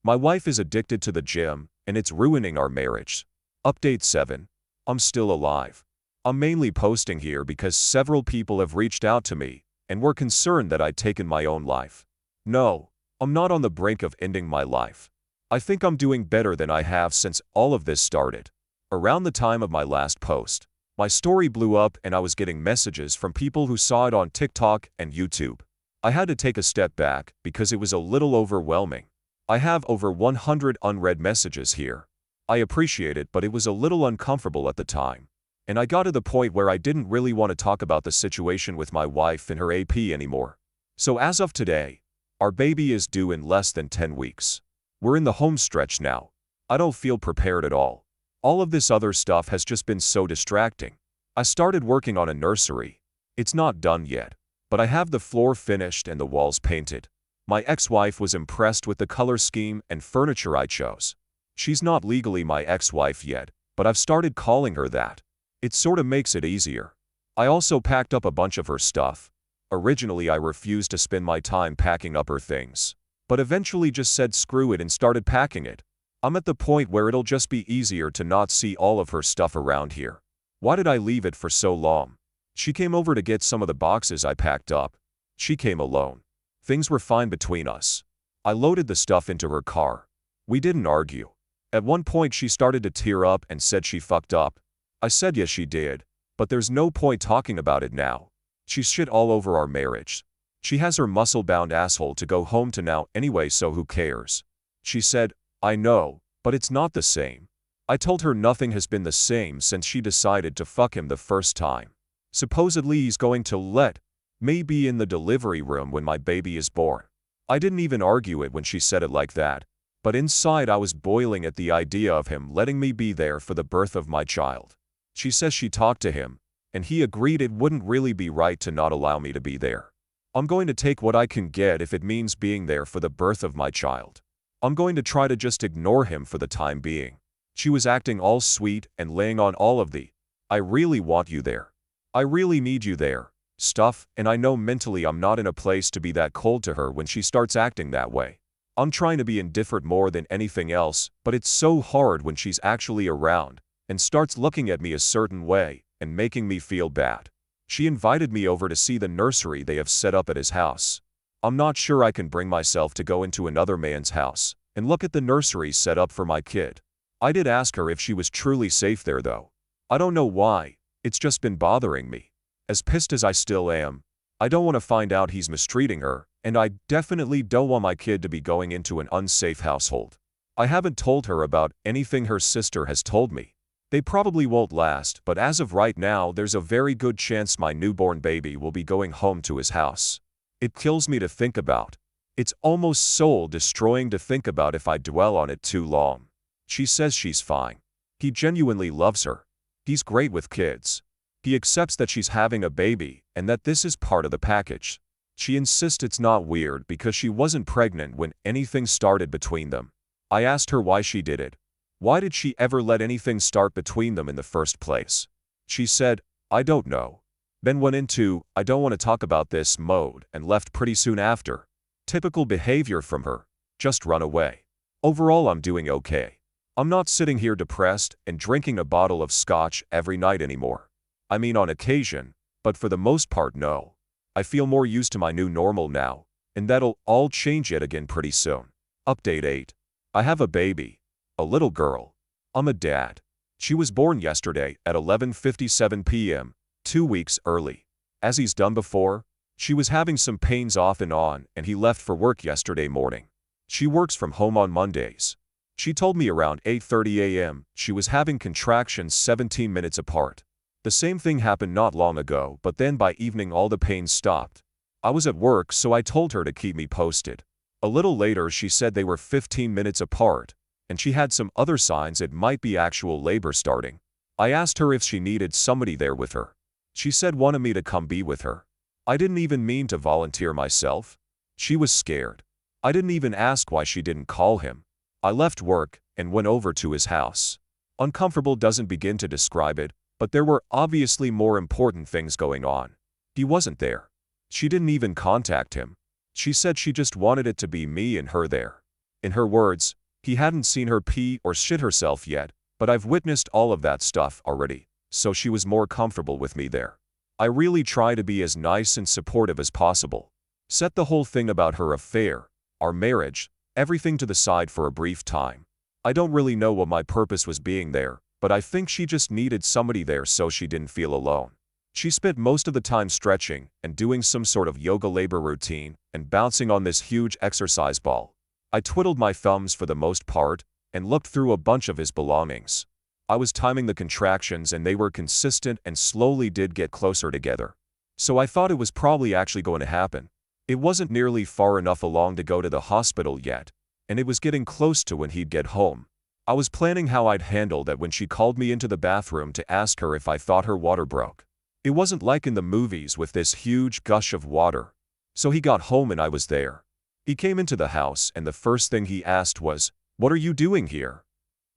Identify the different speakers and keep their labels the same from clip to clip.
Speaker 1: My wife is addicted to the gym, and it's ruining our marriage. Update 7. I'm still alive. I'm mainly posting here because several people have reached out to me and were concerned that I'd taken my own life. No, I'm not on the brink of ending my life. I think I'm doing better than I have since all of this started. Around the time of my last post, my story blew up and I was getting messages from people who saw it on TikTok and YouTube. I had to take a step back because it was a little overwhelming. I have over 100 unread messages here. I appreciate it, but it was a little uncomfortable at the time. And I got to the point where I didn't really want to talk about the situation with my wife and her AP anymore. So as of today, our baby is due in less than 10 weeks. We're in the home stretch now. I don't feel prepared at all. All of this other stuff has just been so distracting. I started working on a nursery. It's not done yet, but I have the floor finished and the walls painted. My ex-wife was impressed with the color scheme and furniture I chose. She's not legally my ex-wife yet, but I've started calling her that. It sort of makes it easier. I also packed up a bunch of her stuff. Originally I refused to spend my time packing up her things, but eventually just said screw it and started packing it. I'm at the point where it'll just be easier to not see all of her stuff around here. Why did I leave it for so long? She came over to get some of the boxes I packed up. She came alone. Things were fine between us. I loaded the stuff into her car. We didn't argue. At one point she started to tear up and said she fucked up. I said yes she did, but there's no point talking about it now. She's shit all over our marriage. She has her muscle-bound asshole to go home to now anyway, so who cares? She said, I know, but it's not the same. I told her nothing has been the same since she decided to fuck him the first time. Supposedly he's going to let me be in the delivery room when my baby is born. I didn't even argue it when she said it like that, but inside I was boiling at the idea of him letting me be there for the birth of my child. She says she talked to him, and he agreed it wouldn't really be right to not allow me to be there. I'm going to take what I can get if it means being there for the birth of my child. I'm going to try to just ignore him for the time being. She was acting all sweet and laying on all of the, I really want you there. I really need you there, stuff, and I know mentally I'm not in a place to be that cold to her when she starts acting that way. I'm trying to be indifferent more than anything else, but it's so hard when she's actually around and starts looking at me a certain way and making me feel bad. She invited me over to see the nursery they have set up at his house. I'm not sure I can bring myself to go into another man's house and look at the nursery set up for my kid. I did ask her if she was truly safe there though. I don't know why, it's just been bothering me. As pissed as I still am, I don't want to find out he's mistreating her, and I definitely don't want my kid to be going into an unsafe household. I haven't told her about anything her sister has told me. They probably won't last, but as of right now there's a very good chance my newborn baby will be going home to his house. It kills me to think about. It's almost soul-destroying to think about if I dwell on it too long. She says she's fine. He genuinely loves her. He's great with kids. He accepts that she's having a baby and that this is part of the package. She insists it's not weird because she wasn't pregnant when anything started between them. I asked her why she did it. Why did she ever let anything start between them in the first place? She said, I don't know. Then went into, I don't want to talk about this mode and left pretty soon after. Typical behavior from her. Just run away. Overall I'm doing okay. I'm not sitting here depressed and drinking a bottle of scotch every night anymore. I mean on occasion, but for the most part no. I feel more used to my new normal now, and that'll all change yet again pretty soon. Update 8. I have a baby. A little girl. I'm a dad. She was born yesterday at 11:57 p.m., 2 weeks early. As he's done before, she was having some pains off and on and he left for work yesterday morning. She works from home on Mondays. She told me around 8:30 a.m. she was having contractions 17 minutes apart. The same thing happened not long ago, but then by evening all the pains stopped. I was at work, so I told her to keep me posted. A little later she said they were 15 minutes apart, and she had some other signs it might be actual labor starting. I asked her if she needed somebody there with her. She said wanted me to come be with her. I didn't even mean to volunteer myself. She was scared. I didn't even ask why she didn't call him. I left work and went over to his house. Uncomfortable doesn't begin to describe it, but there were obviously more important things going on. He wasn't there. She didn't even contact him. She said she just wanted it to be me and her there. In her words, he hadn't seen her pee or shit herself yet, but I've witnessed all of that stuff already, so she was more comfortable with me there. I really try to be as nice and supportive as possible. Set the whole thing about her affair, our marriage, everything to the side for a brief time. I don't really know what my purpose was being there, but I think she just needed somebody there so she didn't feel alone. She spent most of the time stretching and doing some sort of yoga labor routine and bouncing on this huge exercise ball. I twiddled my thumbs for the most part and looked through a bunch of his belongings. I was timing the contractions and they were consistent and slowly did get closer together. So I thought it was probably actually going to happen. It wasn't nearly far enough along to go to the hospital yet, and it was getting close to when he'd get home. I was planning how I'd handle that when she called me into the bathroom to ask her if I thought her water broke. It wasn't like in the movies with this huge gush of water. So he got home and I was there. He came into the house and the first thing he asked was, "What are you doing here?"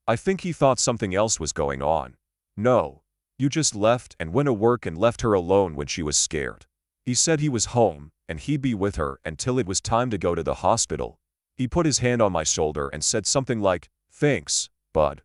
Speaker 1: I think he thought something else was going on. "No. You just left and went to work and left her alone when she was scared." He said he was home and he'd be with her until it was time to go to the hospital. He put his hand on my shoulder and said something like, "Thanks, bud.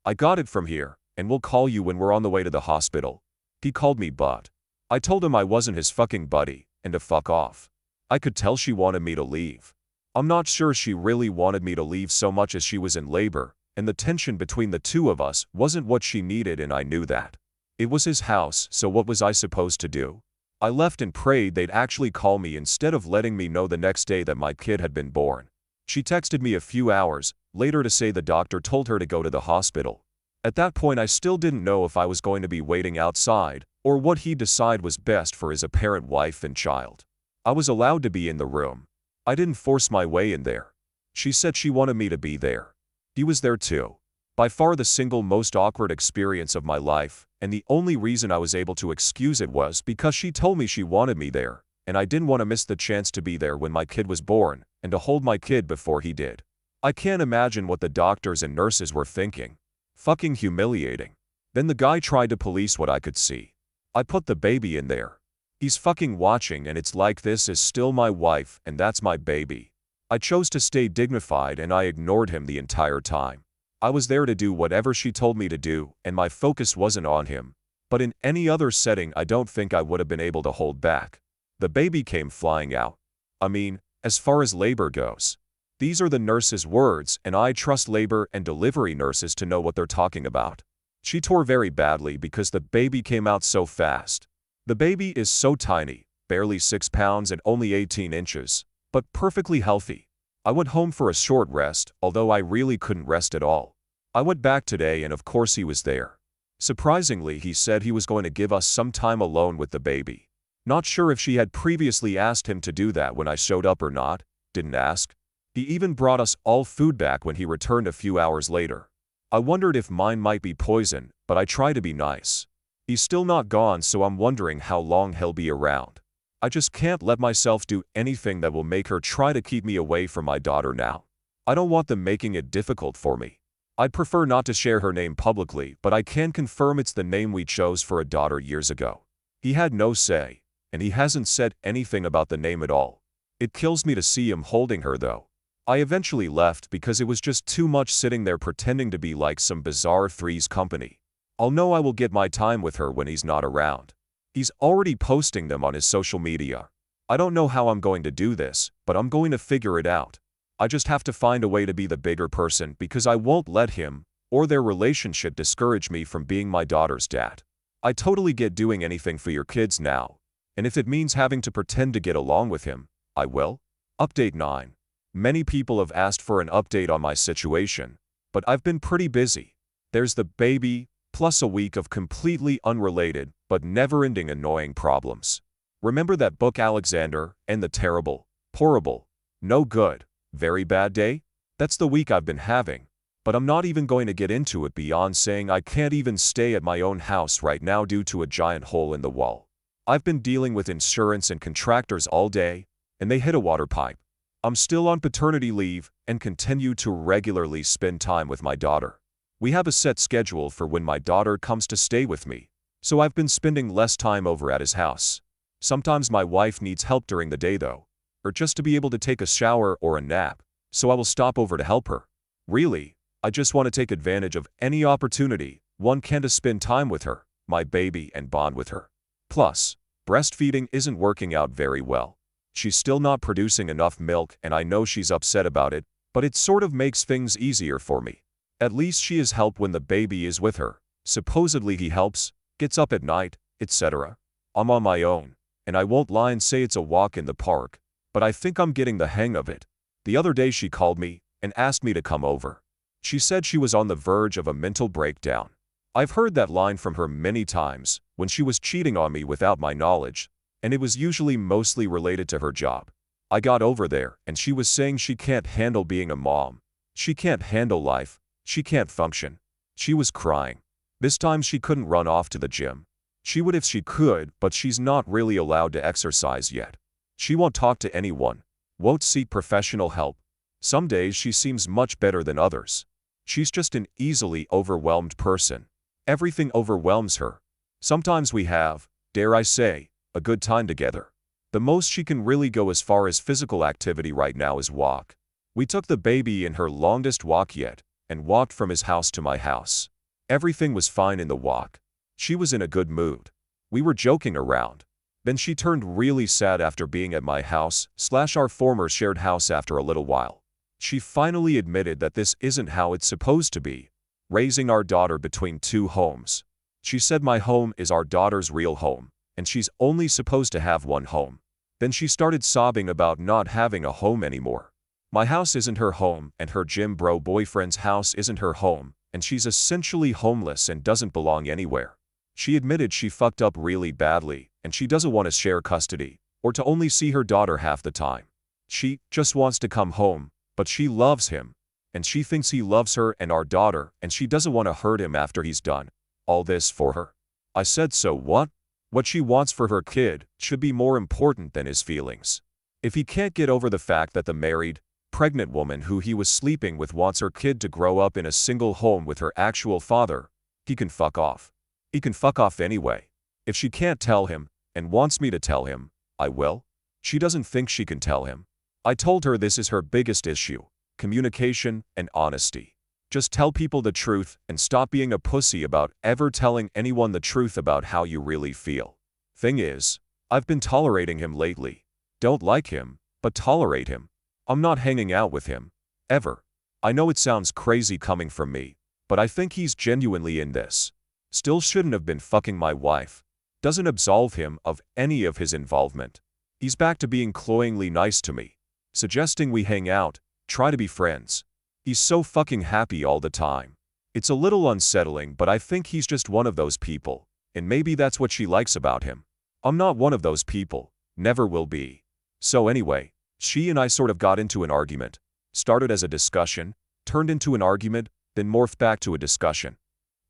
Speaker 1: I got it from here, and we'll call you when we're on the way to the hospital." He called me bud. I told him I wasn't his fucking buddy, and to fuck off. I could tell she wanted me to leave. I'm not sure she really wanted me to leave so much as she was in labor, and the tension between the two of us wasn't what she needed and I knew that. It was his house, so what was I supposed to do? I left and prayed they'd actually call me instead of letting me know the next day that my kid had been born. She texted me a few hours later to say the doctor told her to go to the hospital. At that point I still didn't know if I was going to be waiting outside or what he'd decide was best for his apparent wife and child. I was allowed to be in the room. I didn't force my way in there. She said she wanted me to be there. He was there too. By far the single most awkward experience of my life, and the only reason I was able to excuse it was because she told me she wanted me there, and I didn't want to miss the chance to be there when my kid was born and to hold my kid before he did. I can't imagine what the doctors and nurses were thinking. Fucking humiliating. Then the guy tried to police what I could see. I put the baby in there. He's fucking watching and it's like this is still my wife and that's my baby. I chose to stay dignified and I ignored him the entire time. I was there to do whatever she told me to do and my focus wasn't on him. But in any other setting I don't think I would have been able to hold back. The baby came flying out. I mean, as far as labor goes. These are the nurse's words and I trust labor and delivery nurses to know what they're talking about. She tore very badly because the baby came out so fast. The baby is so tiny, barely 6 pounds and only 18 inches, but perfectly healthy. I went home for a short rest, although I really couldn't rest at all. I went back today and of course he was there. Surprisingly, he said he was going to give us some time alone with the baby. Not sure if she had previously asked him to do that when I showed up or not, didn't ask. He even brought us all food back when he returned a few hours later. I wondered if mine might be poison, but I try to be nice. He's still not gone, so I'm wondering how long he'll be around. I just can't let myself do anything that will make her try to keep me away from my daughter now. I don't want them making it difficult for me. I'd prefer not to share her name publicly, but I can confirm it's the name we chose for a daughter years ago. He had no say, and he hasn't said anything about the name at all. It kills me to see him holding her though. I eventually left because it was just too much sitting there pretending to be like some bizarre Three's Company. I'll know I will get my time with her when he's not around. He's already posting them on his social media. I don't know how I'm going to do this, but I'm going to figure it out. I just have to find a way to be the bigger person because I won't let him or their relationship discourage me from being my daughter's dad. I totally get doing anything for your kids now, and if it means having to pretend to get along with him, I will. Update 9. Many people have asked for an update on my situation, but I've been pretty busy. There's the baby, plus a week of completely unrelated but never-ending annoying problems. Remember that book Alexander and the Terrible, Horrible, No Good, Very Bad Day? That's the week I've been having, but I'm not even going to get into it beyond saying I can't even stay at my own house right now due to a giant hole in the wall. I've been dealing with insurance and contractors all day, and they hit a water pipe. I'm still on paternity leave and continue to regularly spend time with my daughter. We have a set schedule for when my daughter comes to stay with me, so I've been spending less time over at his house. Sometimes my wife needs help during the day though, or just to be able to take a shower or a nap, so I will stop over to help her. Really, I just want to take advantage of any opportunity one can to spend time with her, my baby, and bond with her. Plus, breastfeeding isn't working out very well. She's still not producing enough milk and I know she's upset about it, but it sort of makes things easier for me. At least she is help when the baby is with her. Supposedly he helps, gets up at night, etc. I'm on my own, and I won't lie and say it's a walk in the park, but I think I'm getting the hang of it. The other day she called me and asked me to come over. She said she was on the verge of a mental breakdown. I've heard that line from her many times when she was cheating on me without my knowledge, and it was usually mostly related to her job. I got over there and she was saying she can't handle being a mom. She can't handle life. She can't function. She was crying. This time she couldn't run off to the gym. She would if she could, but she's not really allowed to exercise yet. She won't talk to anyone, won't seek professional help. Some days she seems much better than others. She's just an easily overwhelmed person. Everything overwhelms her. Sometimes we have, dare I say, a good time together. The most she can really go as far as physical activity right now is walk. We took the baby in her longest walk yet, and walked from his house to my house. Everything was fine in the walk. She was in a good mood. We were joking around. Then she turned really sad after being at my house / our former shared house after a little while. She finally admitted that this isn't how it's supposed to be, raising our daughter between two homes. She said my home is our daughter's real home, and she's only supposed to have one home. Then she started sobbing about not having a home anymore. My house isn't her home, and her gym bro boyfriend's house isn't her home, and she's essentially homeless and doesn't belong anywhere. She admitted she fucked up really badly, and she doesn't want to share custody, or to only see her daughter half the time. She just wants to come home, but she loves him, and she thinks he loves her and our daughter, and she doesn't want to hurt him after he's done all this for her. I said, so what? What she wants for her kid should be more important than his feelings. If he can't get over the fact that the married, pregnant woman who he was sleeping with wants her kid to grow up in a single home with her actual father, he can fuck off. He can fuck off anyway. If she can't tell him, and wants me to tell him, I will. She doesn't think she can tell him. I told her this is her biggest issue: communication and honesty. Just tell people the truth and stop being a pussy about ever telling anyone the truth about how you really feel. Thing is, I've been tolerating him lately. Don't like him, but tolerate him. I'm not hanging out with him. Ever. I know it sounds crazy coming from me, but I think he's genuinely in this. Still shouldn't have been fucking my wife. Doesn't absolve him of any of his involvement. He's back to being cloyingly nice to me, suggesting we hang out, try to be friends. He's so fucking happy all the time. It's a little unsettling, but I think he's just one of those people, and maybe that's what she likes about him. I'm not one of those people, never will be. So anyway, she and I sort of got into an argument. Started as a discussion, turned into an argument, then morphed back to a discussion.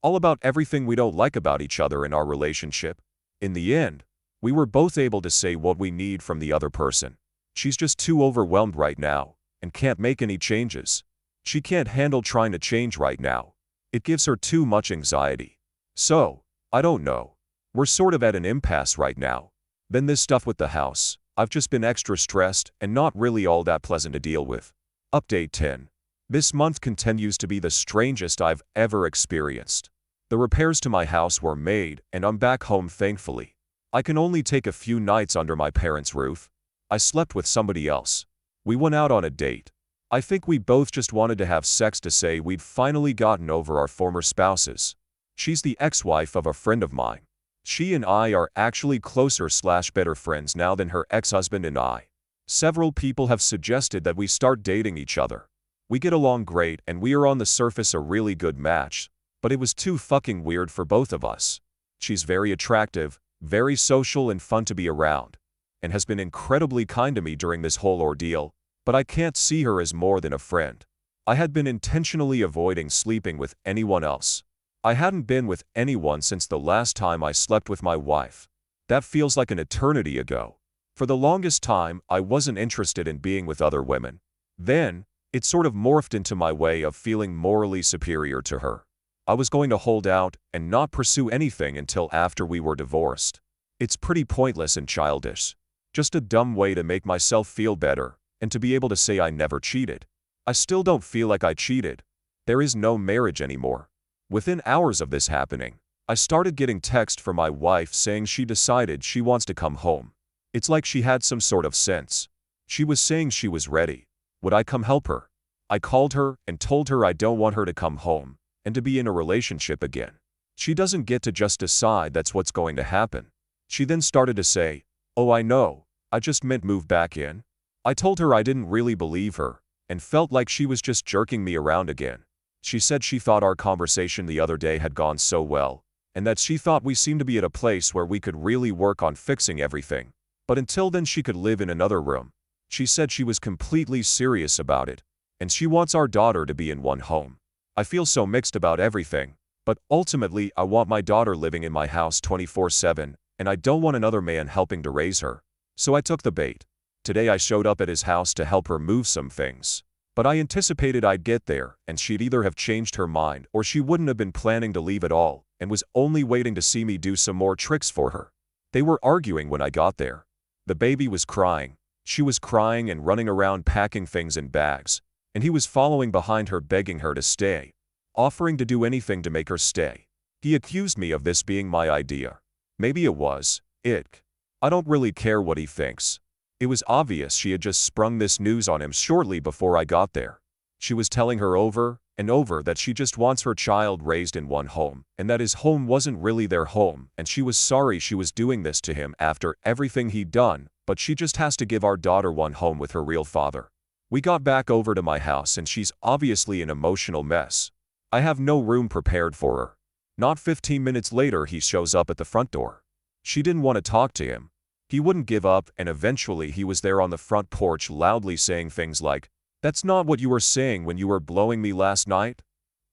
Speaker 1: All about everything we don't like about each other in our relationship. In the end, we were both able to say what we need from the other person. She's just too overwhelmed right now, and can't make any changes. She can't handle trying to change right now. It gives her too much anxiety. So, I don't know. We're sort of at an impasse right now. Then this stuff with the house. I've just been extra stressed and not really all that pleasant to deal with. Update 10. This month continues to be the strangest I've ever experienced. The repairs to my house were made, and I'm back home thankfully. I can only take a few nights under my parents' roof. I slept with somebody else. We went out on a date. I think we both just wanted to have sex to say we'd finally gotten over our former spouses. She's the ex-wife of a friend of mine. She and I are actually closer / better friends now than her ex-husband and I. Several people have suggested that we start dating each other. We get along great and we are on the surface a really good match, but it was too fucking weird for both of us. She's very attractive, very social and fun to be around, and has been incredibly kind to me during this whole ordeal, but I can't see her as more than a friend. I had been intentionally avoiding sleeping with anyone else. I hadn't been with anyone since the last time I slept with my wife. That feels like an eternity ago. For the longest time, I wasn't interested in being with other women. Then, it sort of morphed into my way of feeling morally superior to her. I was going to hold out and not pursue anything until after we were divorced. It's pretty pointless and childish. Just a dumb way to make myself feel better, and to be able to say I never cheated. I still don't feel like I cheated. There is no marriage anymore. Within hours of this happening, I started getting text from my wife saying she decided she wants to come home. It's like she had some sort of sense. She was saying she was ready. Would I come help her? I called her and told her I don't want her to come home and to be in a relationship again. She doesn't get to just decide that's what's going to happen. She then started to say, "Oh, I know. I just meant move back in." I told her I didn't really believe her and felt like she was just jerking me around again. She said she thought our conversation the other day had gone so well, and that she thought we seemed to be at a place where we could really work on fixing everything. But until then she could live in another room. She said she was completely serious about it, and she wants our daughter to be in one home. I feel so mixed about everything, but ultimately I want my daughter living in my house 24/7, and I don't want another man helping to raise her. So I took the bait. Today I showed up at his house to help her move some things. But I anticipated I'd get there, and she'd either have changed her mind or she wouldn't have been planning to leave at all, and was only waiting to see me do some more tricks for her. They were arguing when I got there. The baby was crying. She was crying and running around packing things in bags, and he was following behind her begging her to stay, offering to do anything to make her stay. He accused me of this being my idea. Maybe it was. I don't really care what he thinks. It was obvious she had just sprung this news on him shortly before I got there. She was telling her over and over that she just wants her child raised in one home, and that his home wasn't really their home, and she was sorry she was doing this to him after everything he'd done, but she just has to give our daughter one home with her real father. We got back over to my house and she's obviously an emotional mess. I have no room prepared for her. Not 15 minutes later he shows up at the front door. She didn't want to talk to him. He wouldn't give up, and eventually he was there on the front porch loudly saying things like, "That's not what you were saying when you were blowing me last night."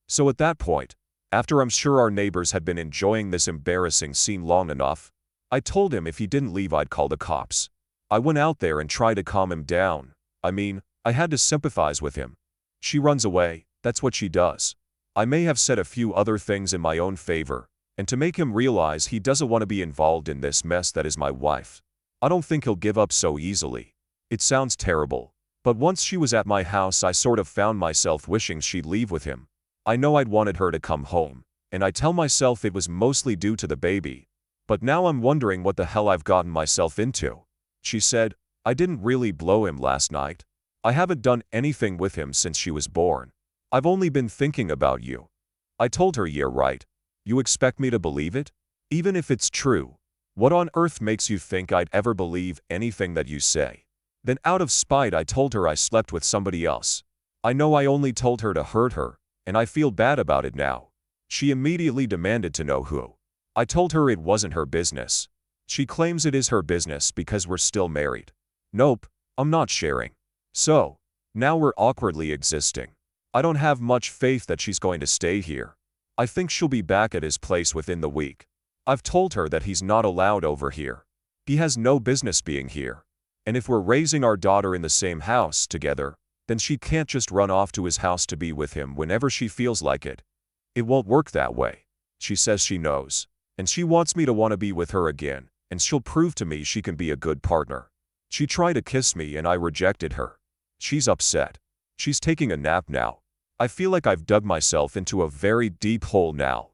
Speaker 1: So at that point, after I'm sure our neighbors had been enjoying this embarrassing scene long enough, I told him if he didn't leave I'd call the cops. I went out there and tried to calm him down. I had to sympathize with him. She runs away, that's what she does. I may have said a few other things in my own favor, and to make him realize he doesn't want to be involved in this mess that is my wife. I don't think he'll give up so easily. It sounds terrible, but once she was at my house I sort of found myself wishing she'd leave with him. I know I'd wanted her to come home, and I tell myself it was mostly due to the baby. But now I'm wondering what the hell I've gotten myself into. She said, "I didn't really blow him last night. I haven't done anything with him since she was born. I've only been thinking about you." I told her, "Yeah, right. You expect me to believe it? Even if it's true, what on earth makes you think I'd ever believe anything that you say?" Then out of spite I told her I slept with somebody else. I know I only told her to hurt her, and I feel bad about it now. She immediately demanded to know who. I told her it wasn't her business. She claims it is her business because we're still married. Nope, I'm not sharing. So, now we're awkwardly existing. I don't have much faith that she's going to stay here. I think she'll be back at his place within the week. I've told her that he's not allowed over here. He has no business being here. And if we're raising our daughter in the same house together, then she can't just run off to his house to be with him whenever she feels like it. It won't work that way. She says she knows, and she wants me to want to be with her again, and she'll prove to me she can be a good partner. She tried to kiss me and I rejected her. She's upset. She's taking a nap now. I feel like I've dug myself into a very deep hole now.